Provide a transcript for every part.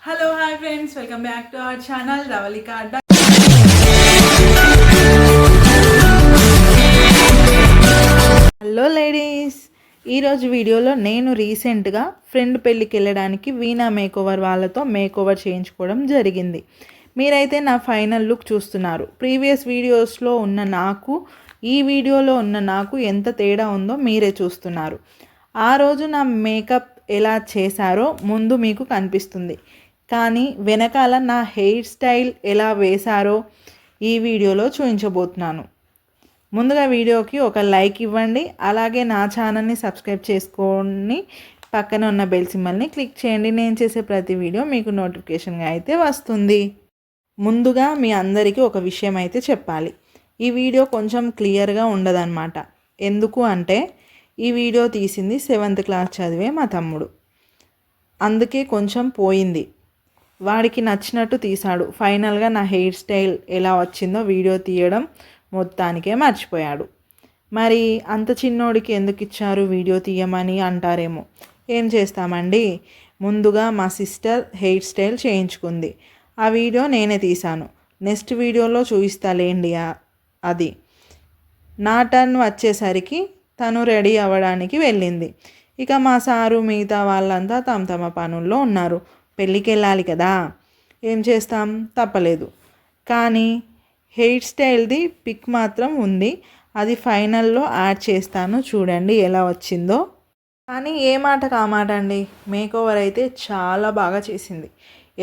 Hello hi friends, welcome back to our channel Ravalika Adda. Hello ladies, ఈరోజు వీడియోలో నేను రీసెంట్గా ఫ్రెండ్ పెళ్ళికి వెళ్ళడానికి వీణా మేకోవర్ వాళ్ళతో మేకోవర్ చేయించుకోవడం జరిగింది. మీరైతే నా ఫైనల్ లుక్ చూస్తున్నారు. ప్రీవియస్ వీడియోస్లో ఉన్న నాకు ఈ వీడియోలో ఉన్న నాకు ఎంత తేడా ఉందో మీరే చూస్తున్నారు. ఆ రోజు నా మేకప్ ఎలా చేశారో ముందు మీకు కనిపిస్తుంది, కానీ వెనకాల నా హెయిర్ స్టైల్ ఎలా వేశారో ఈ వీడియోలో చూపించబోతున్నాను. ముందుగా వీడియోకి ఒక లైక్ ఇవ్వండి, అలాగే నా ఛానల్ని సబ్స్క్రైబ్ చేసుకొని పక్కన ఉన్న బెల్ సింబల్ని క్లిక్ చేయండి. నేను చేసే ప్రతి వీడియో మీకు నోటిఫికేషన్గా అయితే వస్తుంది. ముందుగా మీ అందరికీ ఒక విషయం అయితే చెప్పాలి. ఈ వీడియో కొంచెం క్లియర్గా ఉండదన్నమాట. ఎందుకు అంటే ఈ వీడియో తీసింది 7th క్లాస్ చదివే మా తమ్ముడు, అందుకే కొంచెం పోయింది. వాడికి నచ్చినట్టు తీశాడు. ఫైనల్గా నా హెయిర్ స్టైల్ ఎలా వచ్చిందో వీడియో తీయడం మొత్తానికే మర్చిపోయాడు. మరి అంత చిన్నోడికి ఎందుకు ఇచ్చారు వీడియో తీయమని అంటారేమో. ఏం చేస్తామండి, ముందుగా మా సిస్టర్ హెయిర్ స్టైల్ చేయించుకుంది. ఆ వీడియో నేనే తీశాను. నెక్స్ట్ వీడియోలో చూపిస్తాలేండి. అది నా టర్న్ వచ్చేసరికి తను రెడీ అవ్వడానికి వెళ్ళింది. ఇక మా సారు మిగతా వాళ్ళంతా తమ తమ పనుల్లో ఉన్నారు. పెళ్ళికి వెళ్ళాలి కదా, ఏం చేస్తాం, తప్పలేదు. కానీ హెయిర్ స్టైల్ది పిక్ మాత్రం ఉంది, అది ఫైనల్లో యాడ్ చేస్తాను, చూడండి ఎలా వచ్చిందో. కానీ ఏ మాట కామాట అండి, మేకోవర్ అయితే చాలా బాగా చేసింది.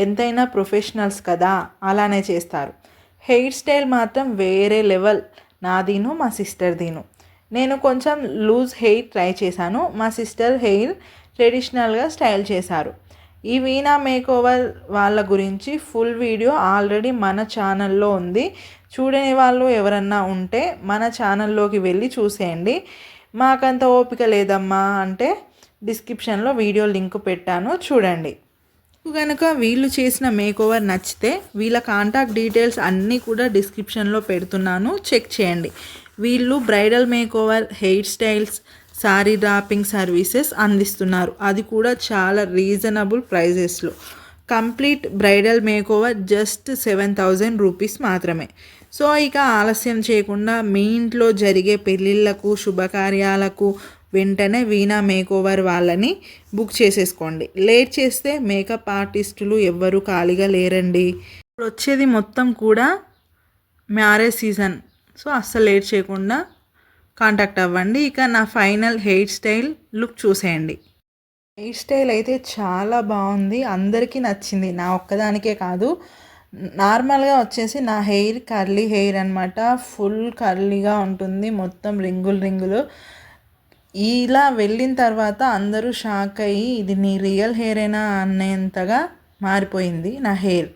ఎంతైనా ప్రొఫెషనల్స్ కదా, అలానే చేస్తారు. హెయిర్ స్టైల్ మాత్రం వేరే లెవెల్, నాదీను మా సిస్టర్దీను. నేను కొంచెం లూజ్ హెయిర్ ట్రై చేశాను, మా సిస్టర్ హెయిర్ ట్రెడిషనల్గా స్టైల్ చేశారు. ఈ వీణా మేకోవర్ వాళ్ళ గురించి ఫుల్ వీడియో ఆల్రెడీ మన ఛానల్లో ఉంది. చూడని వాళ్ళు ఎవరన్నా ఉంటే మన ఛానల్లోకి వెళ్ళి చూసేయండి. మాకంత ఓపిక లేదమ్మా అంటే డిస్క్రిప్షన్లో వీడియో లింక్ పెట్టాను, చూడండి. కనుక వీళ్ళు చేసిన మేకోవర్ నచ్చితే వీళ్ళ కాంటాక్ట్ డీటెయిల్స్ అన్నీ కూడా డిస్క్రిప్షన్లో పెడుతున్నాను, చెక్ చేయండి. వీళ్ళు bridal makeover, hair styles, sari draping services అందిస్తున్నారు. అది కూడా చాలా రీజనబుల్ ప్రైజెస్లో. Complete bridal makeover just 7,000 rupees మాత్రమే. సో ఇక ఆలస్యం చేయకుండా మీ ఇంట్లో జరిగే పెళ్ళిళ్ళకు, శుభకార్యాలకు వెంటనే వీణా మేకోవర్ వాళ్ళని బుక్ చేసేసుకోండి. లేట్ చేస్తే మేకప్ ఆర్టిస్టులు ఎవ్వరూ ఖాళీగా లేరండి. ఇప్పుడు వచ్చేది మొత్తం కూడా మ్యారేజ్ సీజన్, సో అస్సలు లేట్ చేయకుండా కాంటాక్ట్ అవ్వండి. ఇక నా ఫైనల్ హెయిర్ స్టైల్ లుక్ చూసేయండి. హెయిర్ స్టైల్ అయితే చాలా బాగుంది, అందరికీ నచ్చింది, నా ఒక్కదానికే కాదు. నార్మల్గా వచ్చేసి నా హెయిర్ కర్లీ హెయిర్ అనమాట, ఫుల్ కర్లీగా ఉంటుంది, మొత్తం రింగులు రింగులు. ఇలా వెళ్ళిన తర్వాత అందరూ షాక్ అయ్యి ఇది నీ రియల్ హెయిరేనా అనేంతగా మారిపోయింది నా హెయిర్.